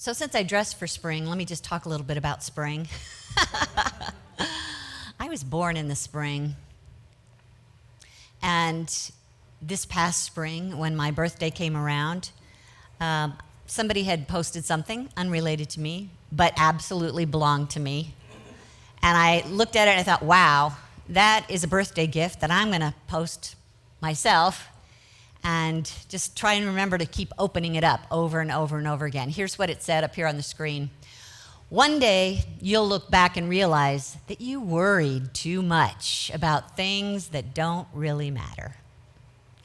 So since I dressed for spring, let me just talk a little bit about spring. I was born in the spring. And this past spring, when my birthday came around, somebody had posted something unrelated to me, but absolutely belonged to me. And I looked at it and I thought, wow, that is a birthday gift that I'm going to post myself and just try and remember to keep opening it up over and over and over again. Here's what it said up here on the screen. One day, you'll look back and realize that you worried too much about things that don't really matter.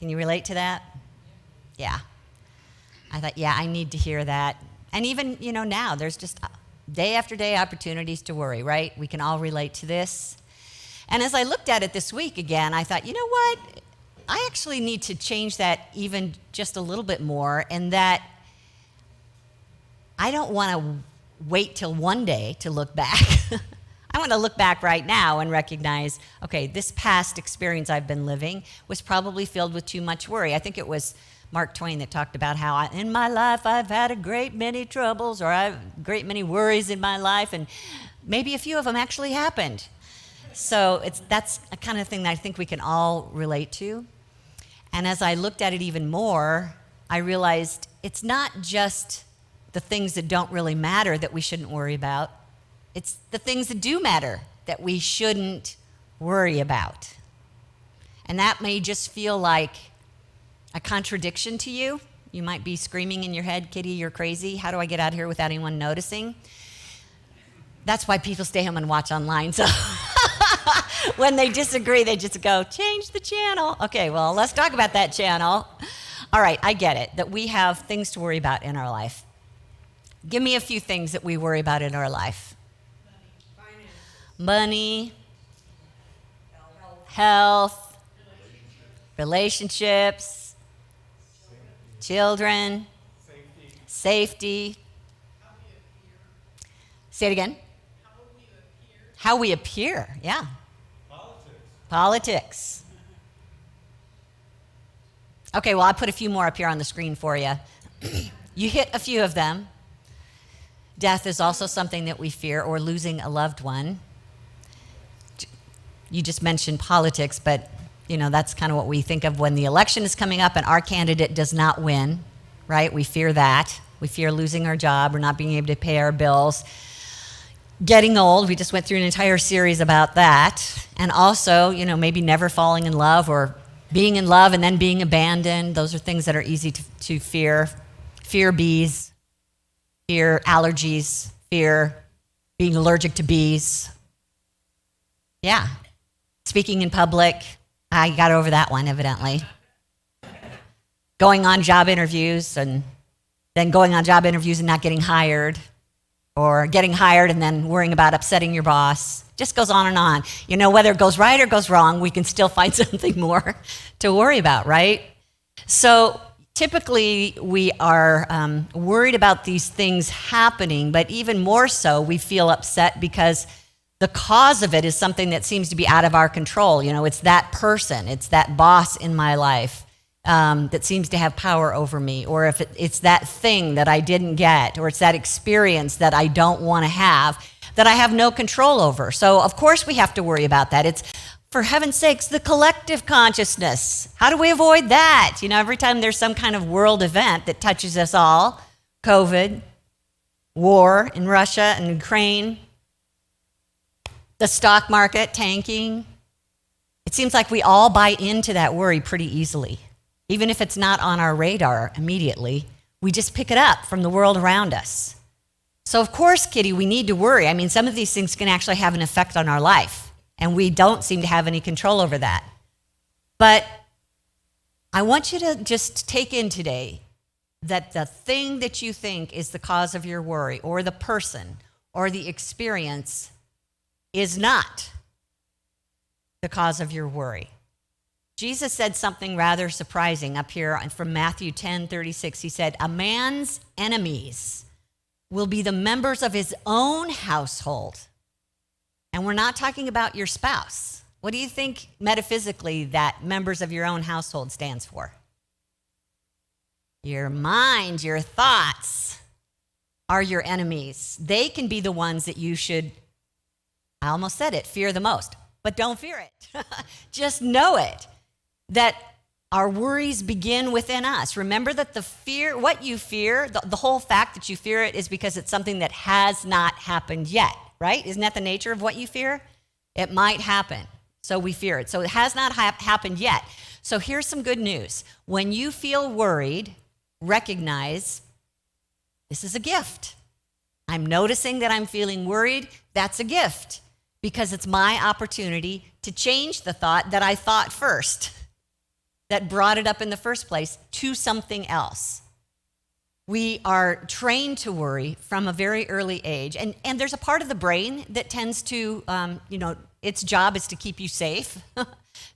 Can you relate to that? Yeah. I thought, yeah, I need to hear that. And even, now there's just day after day opportunities to worry, right? We can all relate to this. And as I looked at it this week again, I thought, you know what? I actually need to change that even just a little bit more, in that I don't want to wait till one day to look back. I want to look back right now and recognize, okay, this past experience I've been living was probably filled with too much worry. I think it was Mark Twain that talked about how in my life I've had a great many troubles, or I've a great many worries in my life, and maybe a few of them actually happened. So that's a kind of thing that I think we can all relate to. And as I looked at it even more, I realized it's not just the things that don't really matter that we shouldn't worry about. It's the things that do matter that we shouldn't worry about. And that may just feel like a contradiction to you. You might be screaming in your head, Kitty, you're crazy. How do I get out here without anyone noticing? That's why people stay home and watch online. So when they disagree, they just go, change the channel. Okay, well, let's talk about that channel. All right, I get it, that we have things to worry about in our life. Give me a few things that we worry about in our life. Money, health, relationships, children, safety. Say it again. How we appear, yeah. Politics. Okay, well, I put a few more up here on the screen for you. You hit a few of them. Death is also something that we fear, or losing a loved one. You just mentioned politics, but that's kind of what we think of when the election is coming up and our candidate does not win, right? We fear that. We fear losing our job or not being able to pay our bills. Getting old, we just went through an entire series about that. And also, maybe never falling in love, or being in love and then being abandoned. Those are things that are easy to fear. Fear bees, fear allergies, fear being allergic to bees. Yeah. Speaking in public, I got over that one, evidently. Going on job interviews and then going on job interviews and not getting hired, or getting hired and then worrying about upsetting your boss. Just goes on and on. Whether it goes right or goes wrong, we can still find something more to worry about, right? So typically we are worried about these things happening, but even more so, we feel upset because the cause of it is something that seems to be out of our control. It's that person, it's that boss in my life that seems to have power over me, or if it's that thing that I didn't get, or it's that experience that I don't want to have, that I have no control over. So of course we have to worry about that. It's, for heaven's sakes, the collective consciousness. How do we avoid that? Every time there's some kind of world event that touches us all, COVID, war in Russia and Ukraine, the stock market tanking, it seems like we all buy into that worry pretty easily. Even if it's not on our radar immediately, we just pick it up from the world around us. So of course, Kitty, we need to worry. Some of these things can actually have an effect on our life, and we don't seem to have any control over that. But I want you to just take in today that the thing that you think is the cause of your worry, or the person, or the experience, is not the cause of your worry. Jesus said something rather surprising up here from Matthew 10:36. He said, a man's enemies will be the members of his own household. And we're not talking about your spouse. What do you think metaphysically that members of your own household stands for? Your mind, your thoughts. are your enemies. They can be the ones that you should, I almost said it, fear the most. But don't fear it. Just know it, that our worries begin within us. Remember that what you fear, the whole fact that you fear it is because it's something that has not happened yet, right? Isn't that the nature of what you fear? It might happen, so we fear it. So it has not happened yet. So here's some good news. When you feel worried, recognize this is a gift. I'm noticing that I'm feeling worried. That's a gift, because it's my opportunity to change the thought that I thought first, that brought it up in the first place, to something else. We are trained to worry from a very early age. And there's a part of the brain that tends to, its job is to keep you safe.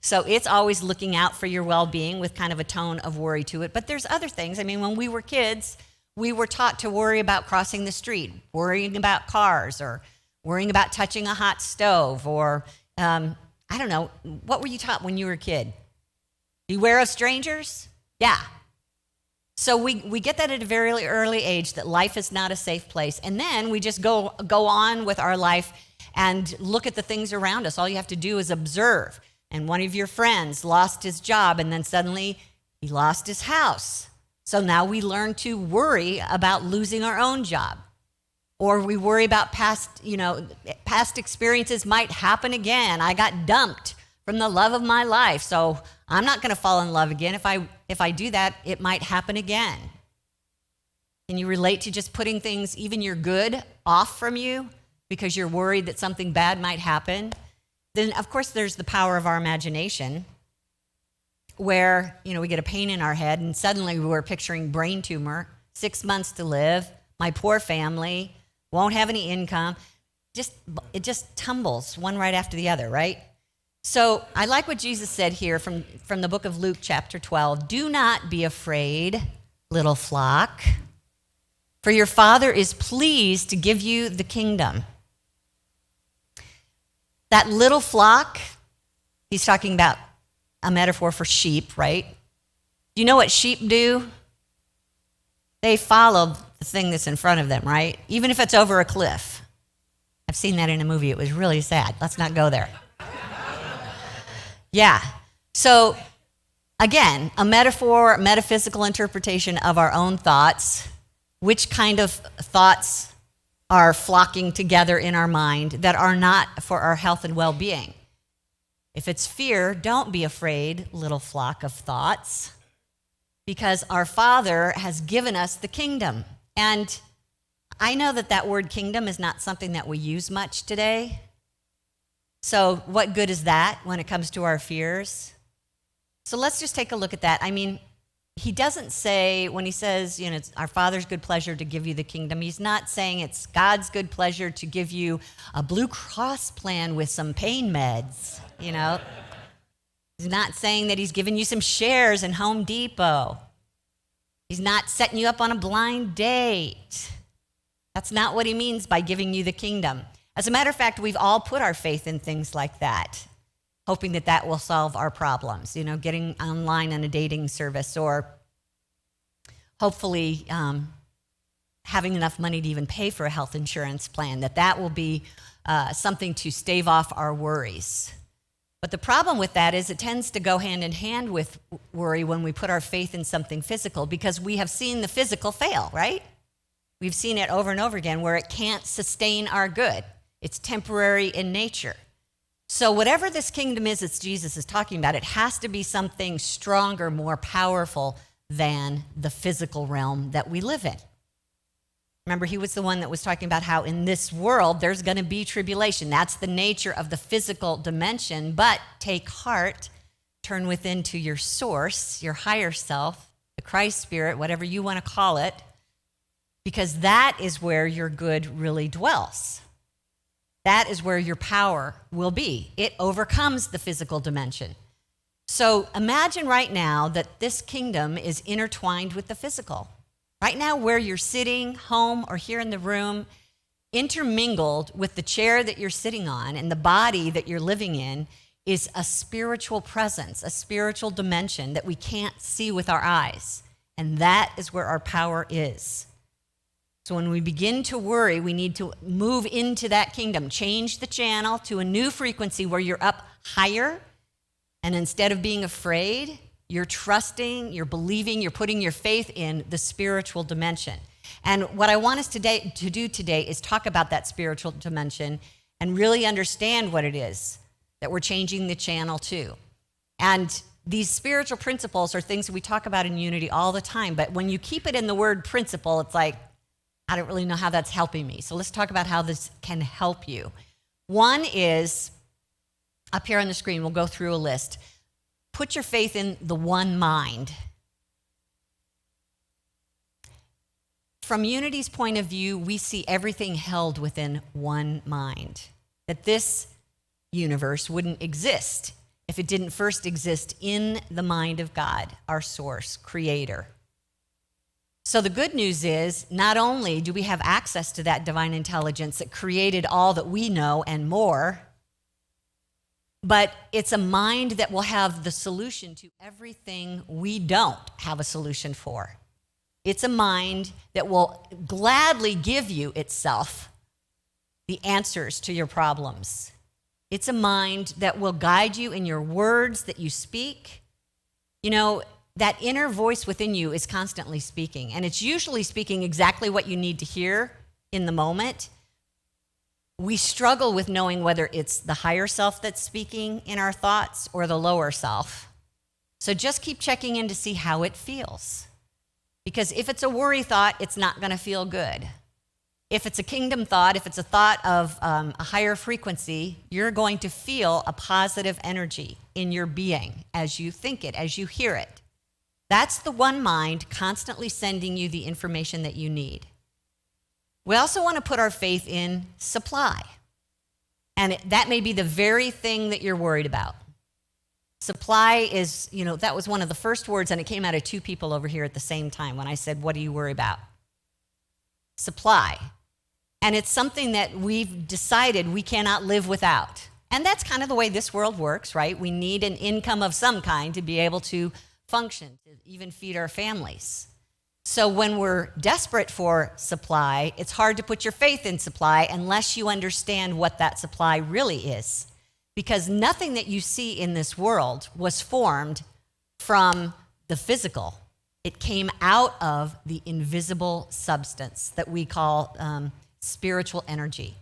So it's always looking out for your well-being with kind of a tone of worry to it. But there's other things. I mean, when we were kids, we were taught to worry about crossing the street, worrying about cars, or worrying about touching a hot stove, or I don't know, what were you taught when you were a kid? Beware of strangers? Yeah. So we get that at a very early age, that life is not a safe place. And then we just go on with our life and look at the things around us. All you have to do is observe. And one of your friends lost his job, and then suddenly he lost his house. So now we learn to worry about losing our own job. Or we worry about past experiences might happen again. I got dumped from the love of my life, so I'm not going to fall in love again. If I do that, it might happen again. Can you relate to just putting things, even your good, off from you because you're worried that something bad might happen? Then, of course, there's the power of our imagination, where we get a pain in our head and suddenly we're picturing brain tumor, 6 months to live, my poor family, won't have any income. It just tumbles one right after the other, right? So I like what Jesus said here from the book of Luke chapter 12. Do not be afraid, little flock, for your Father is pleased to give you the kingdom. That little flock, he's talking about a metaphor for sheep, right? Do you know what sheep do? They follow the thing that's in front of them, right? Even if it's over a cliff. I've seen that in a movie. It was really sad. Let's not go there. Yeah. So, again, a metaphor, metaphysical interpretation of our own thoughts. Which kind of thoughts are flocking together in our mind that are not for our health and well-being? If it's fear, don't be afraid, little flock of thoughts, because our Father has given us the kingdom. And I know that word kingdom is not something that we use much today. So what good is that when it comes to our fears? So let's just take a look at that. I mean, he doesn't say, when he says, it's our Father's good pleasure to give you the kingdom, he's not saying it's God's good pleasure to give you a Blue Cross plan with some pain meds, He's not saying that he's giving you some shares in Home Depot. He's not setting you up on a blind date. That's not what he means by giving you the kingdom. As a matter of fact, we've all put our faith in things like that, hoping that will solve our problems, getting online on a dating service, or hopefully having enough money to even pay for a health insurance plan, that will be something to stave off our worries. But the problem with that is it tends to go hand in hand with worry when we put our faith in something physical, because we have seen the physical fail, right? We've seen it over and over again where it can't sustain our good. It's temporary in nature. So whatever this kingdom is that Jesus is talking about, it has to be something stronger, more powerful than the physical realm that we live in. Remember, he was the one that was talking about how in this world there's going to be tribulation. That's the nature of the physical dimension. But take heart, turn within to your source, your higher self, the Christ spirit, whatever you want to call it, because that is where your good really dwells. That is where your power will be. It overcomes the physical dimension. So imagine right now that this kingdom is intertwined with the physical. Right now, where you're sitting, home or here in the room, intermingled with the chair that you're sitting on and the body that you're living in is a spiritual presence, a spiritual dimension that we can't see with our eyes. And that is where our power is. So when we begin to worry, we need to move into that kingdom, change the channel to a new frequency where you're up higher. And instead of being afraid, you're trusting, you're believing, you're putting your faith in the spiritual dimension. And what I want us to do today is talk about that spiritual dimension and really understand what it is that we're changing the channel to. And these spiritual principles are things that we talk about in Unity all the time. But when you keep it in the word principle, it's like, I don't really know how that's helping me. So let's talk about how this can help you. One is, up here on the screen, we'll go through a list. Put your faith in the one mind. From Unity's point of view, we see everything held within one mind. That this universe wouldn't exist if it didn't first exist in the mind of God, our source, creator. So the good news is, not only do we have access to that divine intelligence that created all that we know and more, but it's a mind that will have the solution to everything we don't have a solution for. It's a mind that will gladly give you itself the answers to your problems. It's a mind that will guide you in your words that you speak. You know, that inner voice within you is constantly speaking, and it's usually speaking exactly what you need to hear in the moment. We struggle with knowing whether it's the higher self that's speaking in our thoughts or the lower self. So just keep checking in to see how it feels. Because if it's a worry thought, it's not going to feel good. If it's a kingdom thought, if it's a thought of a higher frequency, you're going to feel a positive energy in your being as you think it, as you hear it. That's the one mind constantly sending you the information that you need. We also want to put our faith in supply. And that may be the very thing that you're worried about. Supply is, that was one of the first words, and it came out of two people over here at the same time when I said, what do you worry about? Supply. And it's something that we've decided we cannot live without. And that's kind of the way this world works, right? We need an income of some kind to be able to function, to even feed our families. So when we're desperate for supply, it's hard to put your faith in supply unless you understand what that supply really is. Because nothing that you see in this world was formed from the physical. It came out of the invisible substance that we call spiritual energy.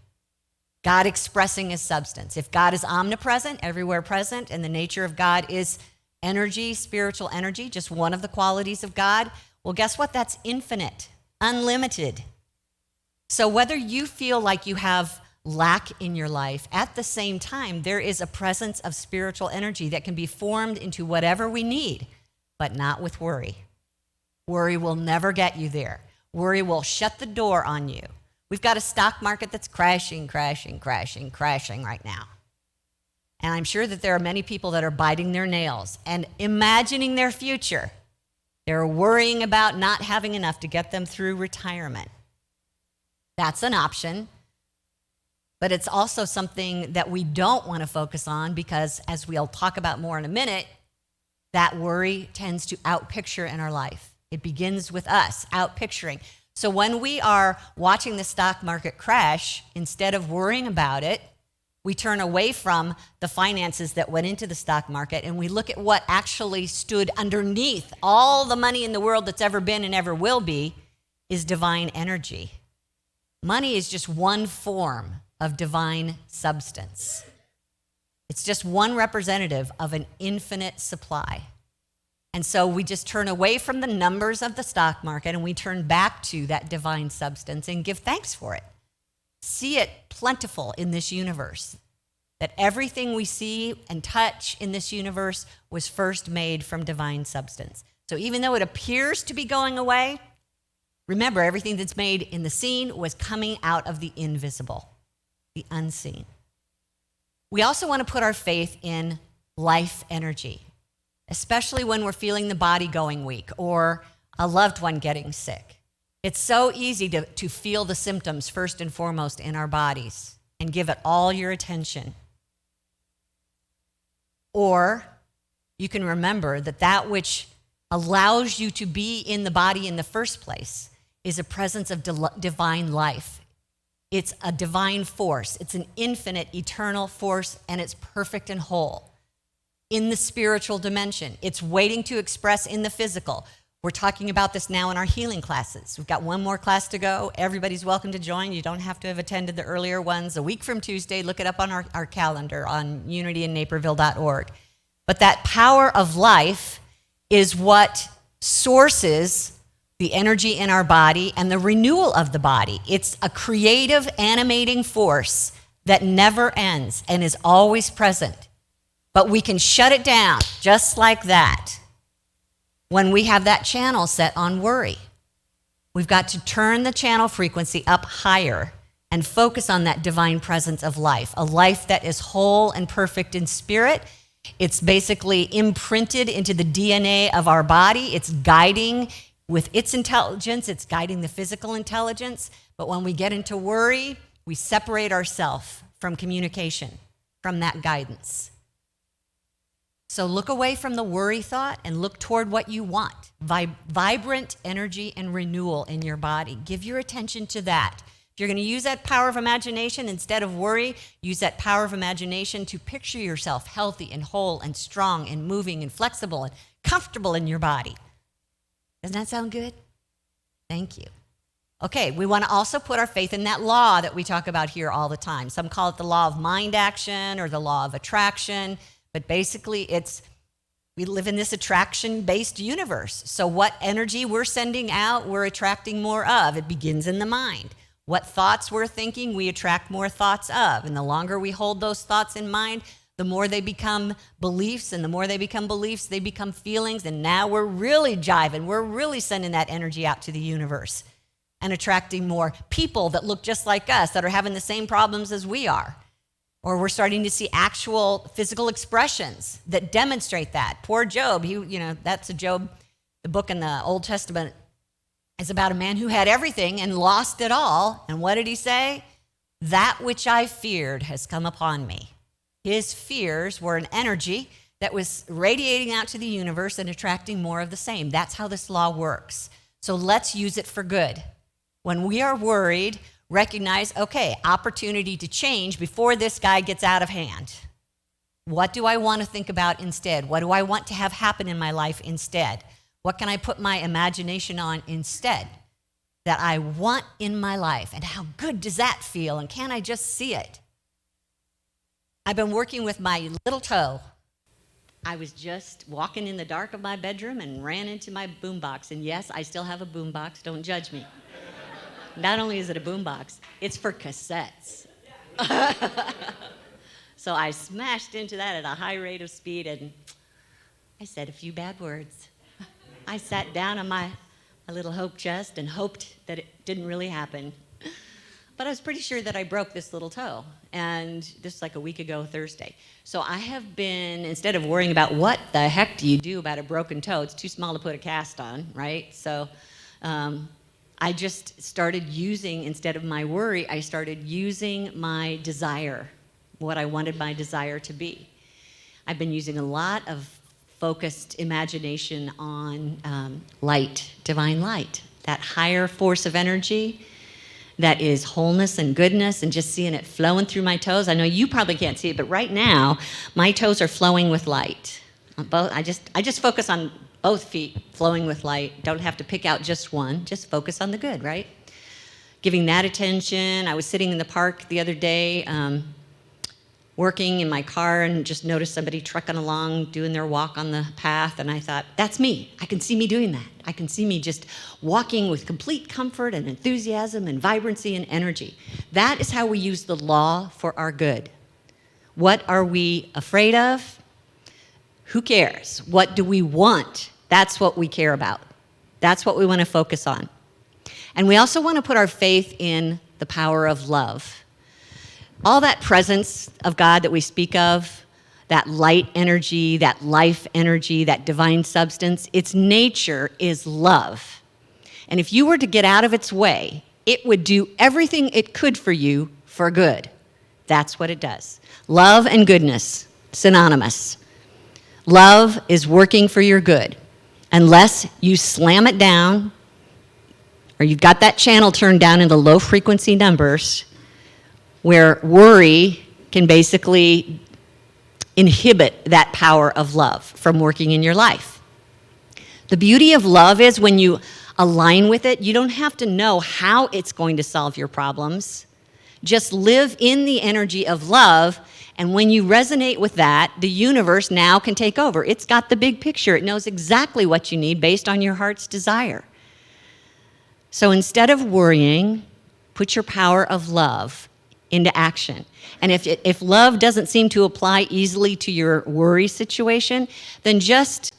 God expressing his substance. If God is omnipresent, everywhere present, and the nature of God is energy, spiritual energy, just one of the qualities of God, well, guess what? That's infinite, unlimited. So whether you feel like you have lack in your life, at the same time, there is a presence of spiritual energy that can be formed into whatever we need, but not with worry. Worry will never get you there. Worry will shut the door on you. We've got a stock market that's crashing right now. And I'm sure that there are many people that are biting their nails and imagining their future. They're worrying about not having enough to get them through retirement. That's an option. But it's also something that we don't want to focus on because, as we'll talk about more in a minute, that worry tends to outpicture in our life. It begins with us outpicturing. So when we are watching the stock market crash, instead of worrying about it, we turn away from the finances that went into the stock market and we look at what actually stood underneath all the money in the world that's ever been and ever will be is divine energy. Money is just one form of divine substance. It's just one representative of an infinite supply. And so we just turn away from the numbers of the stock market and we turn back to that divine substance and give thanks for it. See it plentiful in this universe. That everything we see and touch in this universe was first made from divine substance. So even though it appears to be going away, remember everything that's made in the seen was coming out of the invisible, the unseen. We also want to put our faith in life energy, especially when we're feeling the body going weak or a loved one getting sick. It's so easy to feel the symptoms first and foremost in our bodies and give it all your attention. Or you can remember that which allows you to be in the body in the first place is a presence of divine life. It's a divine force. It's an infinite, eternal force, and it's perfect and whole in the spiritual dimension. It's waiting to express in the physical. We're talking about this now in our healing classes. We've got one more class to go. Everybody's welcome to join. You don't have to have attended the earlier ones. A week from Tuesday, look it up on our calendar on UnityInNaperville.org. But that power of life is what sources the energy in our body and the renewal of the body. It's a creative, animating force that never ends and is always present. But we can shut it down just like that when we have that channel set on worry. We've got to turn the channel frequency up higher and focus on that divine presence of life, a life that is whole and perfect in spirit. It's basically imprinted into the DNA of our body. It's guiding with its intelligence. It's guiding the physical intelligence. But when we get into worry, we separate ourselves from communication, from that guidance. So look away from the worry thought and look toward what you want. Vibrant energy and renewal in your body. Give your attention to that. If you're going to use that power of imagination instead of worry, use that power of imagination to picture yourself healthy and whole and strong and moving and flexible and comfortable in your body. Doesn't that sound good? Thank you. Okay, we want to also put our faith in that law that we talk about here all the time. Some call it the law of mind action or the law of attraction, but basically we live in this attraction-based universe. So what energy we're sending out, we're attracting more of. It begins in the mind. What thoughts we're thinking, we attract more thoughts of. And the longer we hold those thoughts in mind, the more they become beliefs, and the more they become beliefs, they become feelings, and now we're really jiving. We're really sending that energy out to the universe and attracting more people that look just like us, that are having the same problems as we are. Or we're starting to see actual physical expressions that demonstrate that. Poor Job, that's a Job, the book in the Old Testament is about a man who had everything and lost it all. And what did he say? That which I feared has come upon me. His fears were an energy that was radiating out to the universe and attracting more of the same. That's how this law works. So let's use it for good. When we are worried, recognize, okay, opportunity to change before this guy gets out of hand. What do I want to think about instead? What do I want to have happen in my life instead? What can I put my imagination on instead that I want in my life? And how good does that feel? And can I just see it? I've been working with my little toe. I was just walking in the dark of my bedroom and ran into my boombox. And yes, I still have a boombox. Don't judge me. Not only is it a boombox, it's for cassettes. So I smashed into that at a high rate of speed, and I said a few bad words. I sat down on my little hope chest and hoped that it didn't really happen. But I was pretty sure that I broke this little toe, and this was like a week ago Thursday. So I have been, instead of worrying about what the heck do you do about a broken toe, it's too small to put a cast on, right? So I just started using, instead of my worry, I started using my desire, what I wanted my desire to be. I've been using a lot of focused imagination on light, divine light, that higher force of energy that is wholeness and goodness, and just seeing it flowing through my toes. I know you probably can't see it, but right now, my toes are flowing with light. I just focus on both feet flowing with light. Don't have to pick out just one. Just focus on the good, right? Giving that attention. I was sitting in the park the other day, working in my car, and just noticed somebody trucking along, doing their walk on the path, and I thought, that's me. I can see me doing that. I can see me just walking with complete comfort and enthusiasm and vibrancy and energy. That is how we use the law for our good. What are we afraid of? Who cares? What do we want? That's what we care about. That's what we want to focus on. And we also want to put our faith in the power of love. All that presence of God that we speak of, that light energy, that life energy, that divine substance, its nature is love. And if you were to get out of its way, it would do everything it could for you for good. That's what it does. Love and goodness, synonymous. Love is working for your good. Unless you slam it down or you've got that channel turned down into low frequency numbers where worry can basically inhibit that power of love from working in your life. The beauty of love is when you align with it, you don't have to know how it's going to solve your problems. Just live in the energy of love, and when you resonate with that, the universe now can take over. It's got the big picture. It knows exactly what you need based on your heart's desire. So instead of worrying, put your power of love into action. And if love doesn't seem to apply easily to your worry situation, then just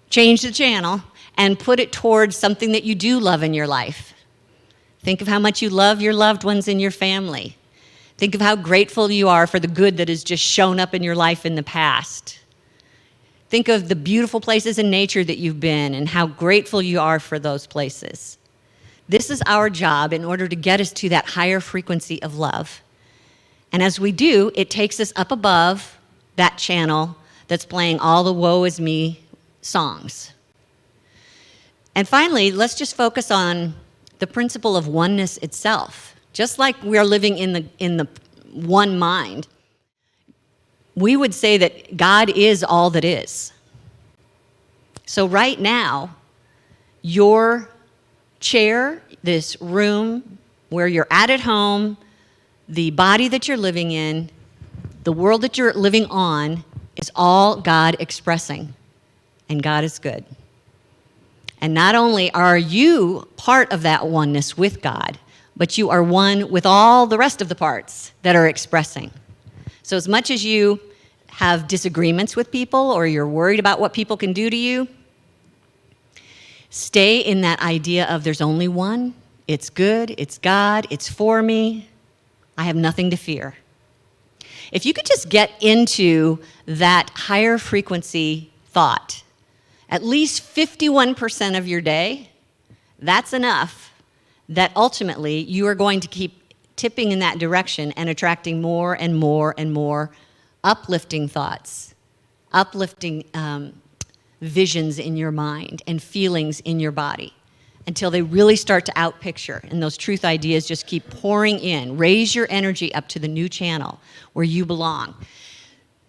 change the channel and put it towards something that you do love in your life. Think of how much you love your loved ones in your family. Think of how grateful you are for the good that has just shown up in your life in the past. Think of the beautiful places in nature that you've been and how grateful you are for those places. This is our job in order to get us to that higher frequency of love. And as we do, it takes us up above that channel that's playing all the woe is me songs. And finally, let's just focus on the principle of oneness itself. Just like we are living in the one mind, we would say that God is all that is. So right now, your chair, this room where you're at home, the body that you're living in, the world that you're living on, is all God expressing. And God is good. And not only are you part of that oneness with God, but you are one with all the rest of the parts that are expressing. So as much as you have disagreements with people or you're worried about what people can do to you, stay in that idea of there's only one, it's good, it's God, it's for me, I have nothing to fear. If you could just get into that higher frequency thought, at least 51% of your day, that's enough that ultimately you are going to keep tipping in that direction and attracting more and more and more uplifting thoughts, uplifting visions in your mind and feelings in your body until they really start to outpicture and those truth ideas just keep pouring in. Raise your energy up to the new channel where you belong.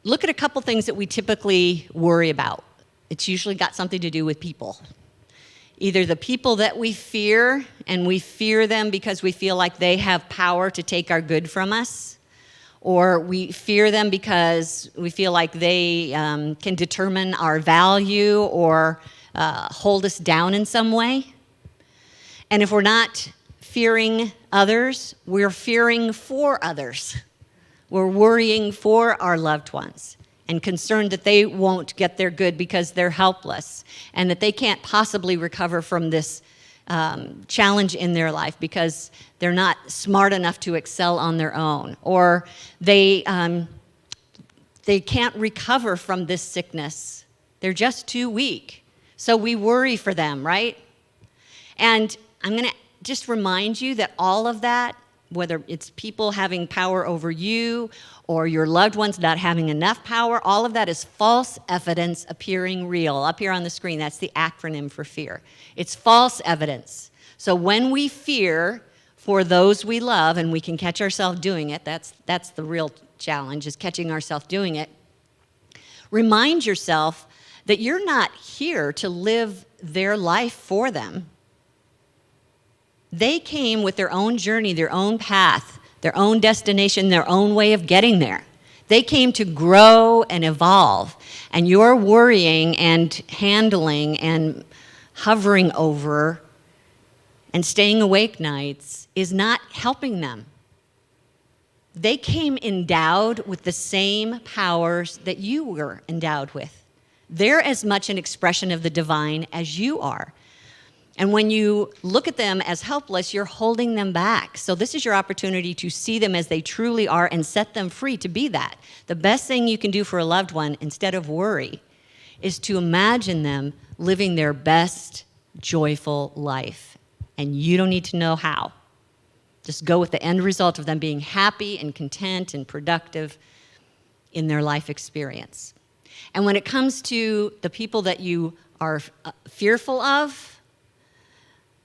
Look at a couple things that we typically worry about. It's usually got something to do with people. Either the people that we fear, and we fear them because we feel like they have power to take our good from us, or we fear them because we feel like they can determine our value or hold us down in some way. And if we're not fearing others, we're fearing for others. We're worrying for our loved ones and concerned that they won't get their good because they're helpless and that they can't possibly recover from this challenge in their life because they're not smart enough to excel on their own, or they can't recover from this sickness. They're just too weak. So we worry for them, right? And I'm going to just remind you that all of that, whether it's people having power over you or your loved ones not having enough power, all of that is false evidence appearing real. Up here on the screen, that's the acronym for fear. It's false evidence. So when we fear for those we love, and we can catch ourselves doing it, that's the real challenge, is catching ourselves doing it. Remind yourself that you're not here to live their life for them. They came with their own journey, their own path, their own destination, their own way of getting there. They came to grow and evolve, and your worrying and handling and hovering over and staying awake nights is not helping them. They came endowed with the same powers that you were endowed with. They're as much an expression of the divine as you are. And when you look at them as helpless, you're holding them back. So this is your opportunity to see them as they truly are and set them free to be that. The best thing you can do for a loved one, instead of worry, is to imagine them living their best, joyful life. And you don't need to know how. Just go with the end result of them being happy and content and productive in their life experience. And when it comes to the people that you are fearful of,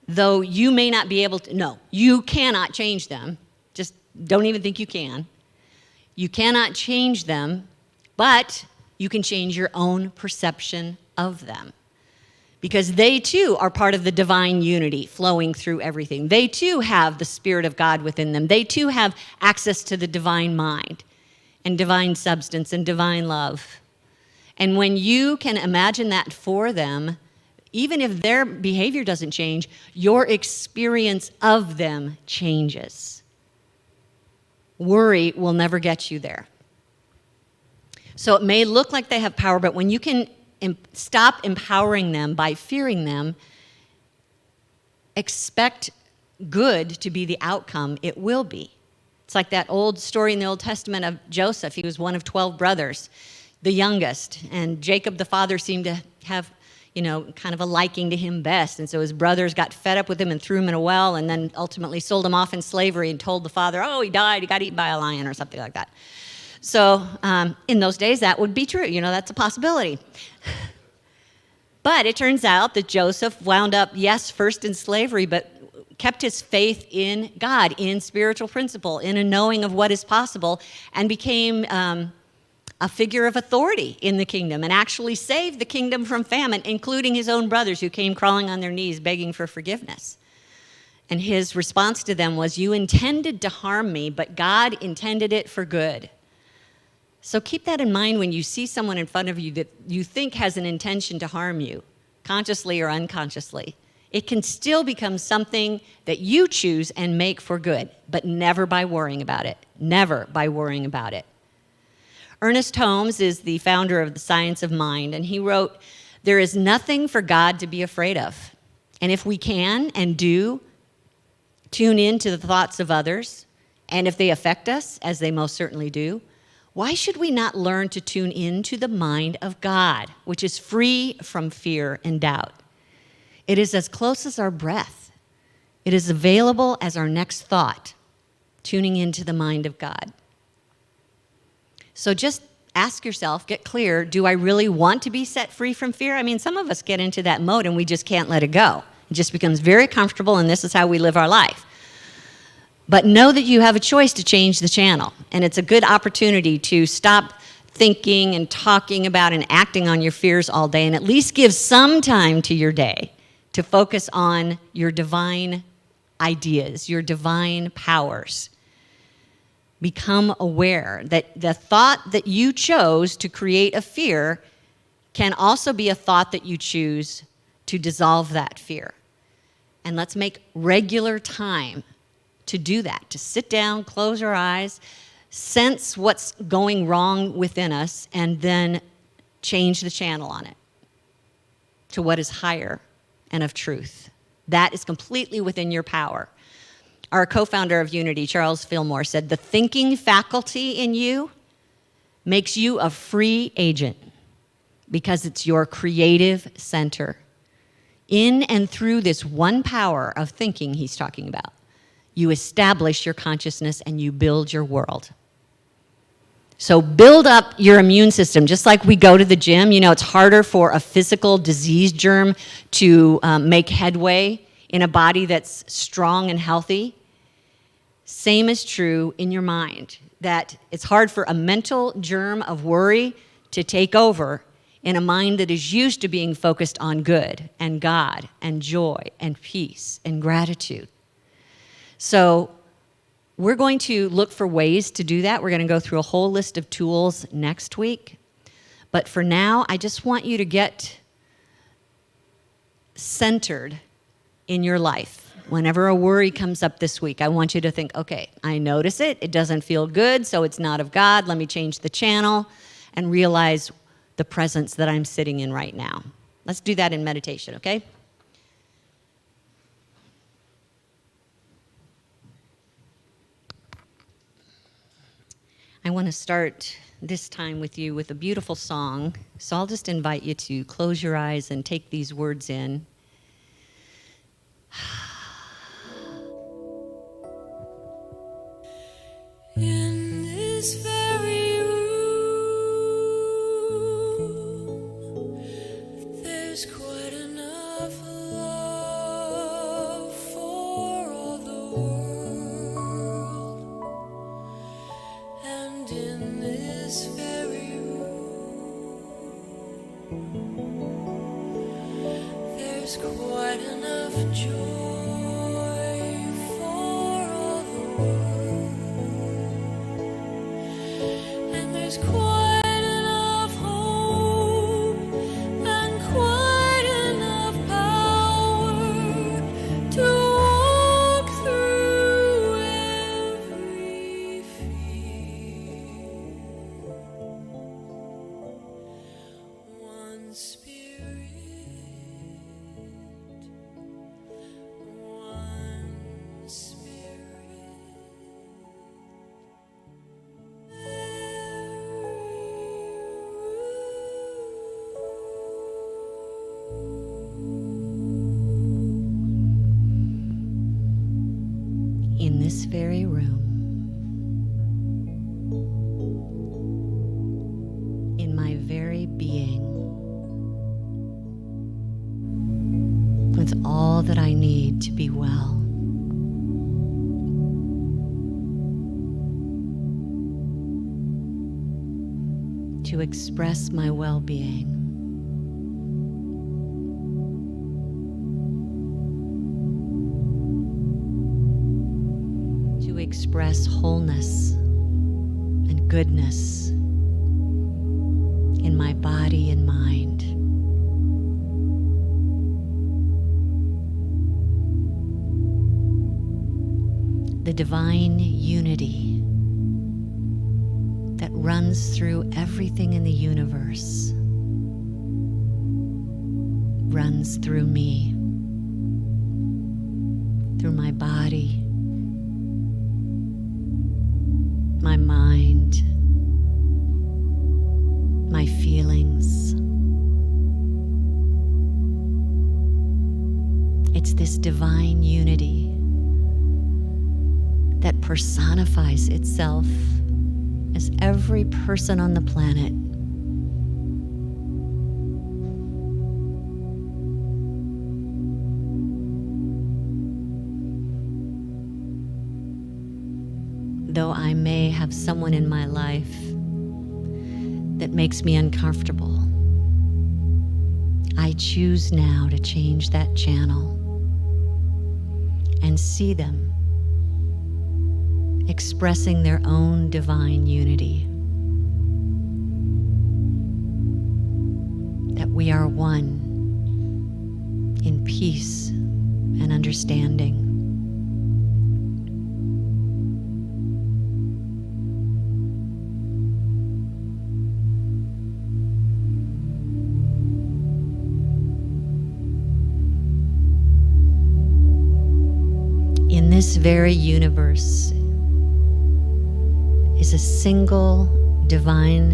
though you may not be able to, no, you cannot change them. Just don't even think you can. You cannot change them, but you can change your own perception of them. Because they too are part of the divine unity flowing through everything. They too have the Spirit of God within them. They too have access to the divine mind and divine substance and divine love. And when you can imagine that for them, even if their behavior doesn't change, your experience of them changes. Worry will never get you there. So it may look like they have power, but when you can stop empowering them by fearing them, expect good to be the outcome, it will be. It's like that old story in the Old Testament of Joseph. He was one of 12 brothers, the youngest, and Jacob the father seemed to have, kind of a liking to him best. And so his brothers got fed up with him and threw him in a well, and then ultimately sold him off in slavery and told the father, oh, he died, he got eaten by a lion or something like that. So in those days, that would be true. That's a possibility. But it turns out that Joseph wound up, yes, first in slavery, but kept his faith in God, in spiritual principle, in a knowing of what is possible, and became a figure of authority in the kingdom and actually saved the kingdom from famine, including his own brothers who came crawling on their knees begging for forgiveness. And his response to them was, you intended to harm me, but God intended it for good. So keep that in mind when you see someone in front of you that you think has an intention to harm you, consciously or unconsciously. It can still become something that you choose and make for good, but never by worrying about it. Never by worrying about it. Ernest Holmes is the founder of the Science of Mind, and he wrote, there is nothing for God to be afraid of. And if we can and do tune in to the thoughts of others, and if they affect us, as they most certainly do, why should we not learn to tune in to the mind of God, which is free from fear and doubt? It is as close as our breath. It is available as our next thought, tuning into the mind of God. So just ask yourself, get clear, do I really want to be set free from fear? I mean, some of us get into that mode and we just can't let it go. It just becomes very comfortable, and this is how we live our life. But know that you have a choice to change the channel, and it's a good opportunity to stop thinking and talking about and acting on your fears all day, and at least give some time to your day to focus on your divine ideas, your divine powers. Become aware that the thought that you chose to create a fear can also be a thought that you choose to dissolve that fear. And let's make regular time to do that, to sit down, close our eyes, sense what's going wrong within us, and then change the channel on it to what is higher and of truth. That is completely within your power. Our co-founder of Unity, Charles Fillmore, said, the thinking faculty in you makes you a free agent because it's your creative center. In and through this one power of thinking he's talking about, you establish your consciousness and you build your world. So build up your immune system. Just like we go to the gym, it's harder for a physical disease germ to make headway in a body that's strong and healthy. Same is true in your mind, that it's hard for a mental germ of worry to take over in a mind that is used to being focused on good and God and joy and peace and gratitude. So we're going to look for ways to do that. We're going to go through a whole list of tools next week. But for now, I just want you to get centered in your life. Whenever a worry comes up this week, I want you to think, okay, I notice it. It doesn't feel good, so it's not of God. Let me change the channel and realize the presence that I'm sitting in right now. Let's do that in meditation, okay? I want to start this time with you with a beautiful song. So I'll just invite you to close your eyes and take these words in. In this very room, there's quite enough love. there's quite enough joy for all the world, and there's quite enough hope and quite enough power to walk through every fear. One spirit, one spirit. In this very room, in my very being, with all that I need to be well. To express my well-being. To express wholeness and goodness in my body and mind. The divine unity that runs through everything in the universe runs through me, through my body, my mind, my feelings. It's this divine unity that personifies itself as every person on the planet. Though I may have someone in my life that makes me uncomfortable, I choose now to change that channel and see them expressing their own divine unity. That we are one in peace and understanding. In this very universe is a single divine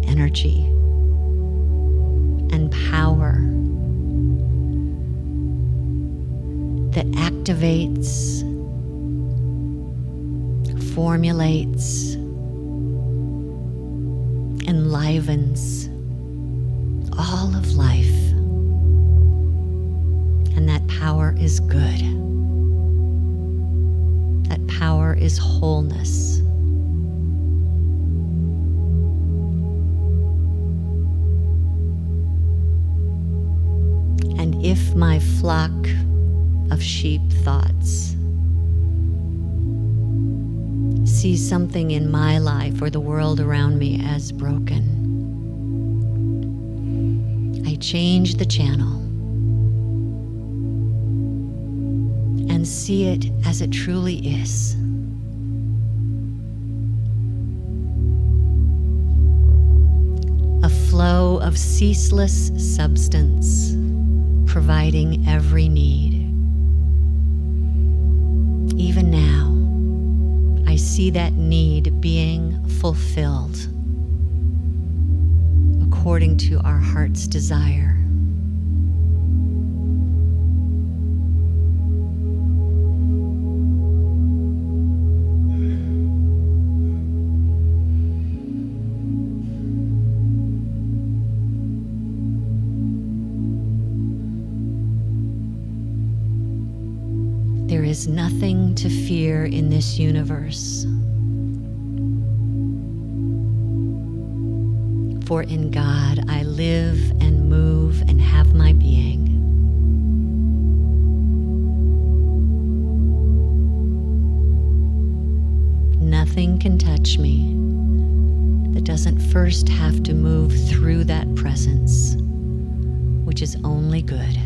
energy and power that activates, formulates, enlivens all of life. And that power is good. That power is wholeness. And if my flock of sheep thoughts see something in my life or the world around me as broken, I change the channel and see it as it truly is. A flow of ceaseless substance, providing every need. Even now, I see that need being fulfilled according to our heart's desire. There is nothing to fear in this universe. For in God I live and move and have my being. nothing can touch me that doesn't first have to move through that presence, which is only good.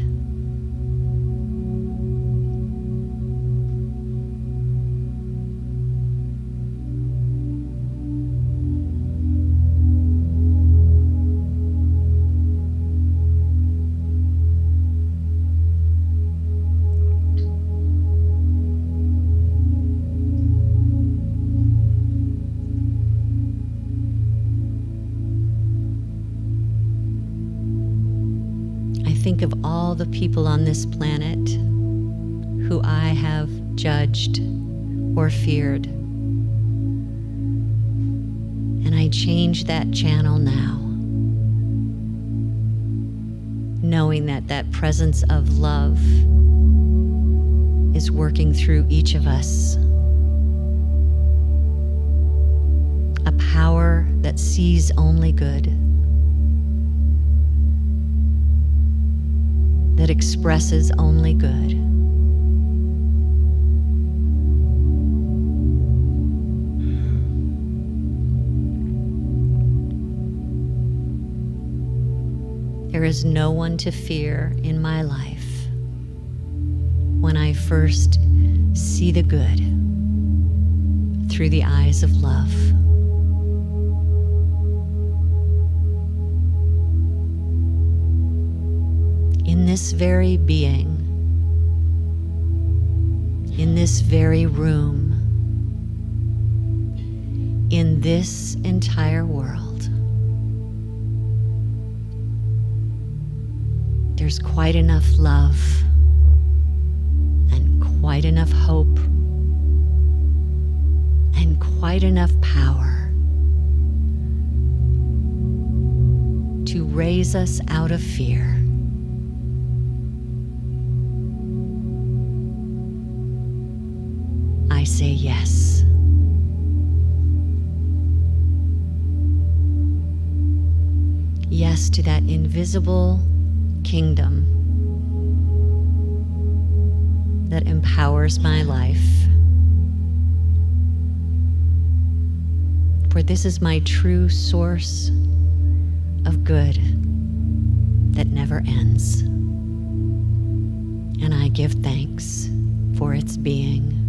Think of all the people on this planet who I have judged or feared. And I change that channel now, knowing that that presence of love is working through each of us. A power that sees only good, that expresses only good. There is no one to fear in my life when I first see the good through the eyes of love. In this very being, in this very room, in this entire world, there's quite enough love and quite enough hope and quite enough power to raise us out of fear. I say yes. Yes to that invisible kingdom that empowers my life. For this is my true source of good that never ends. And I give thanks for its being.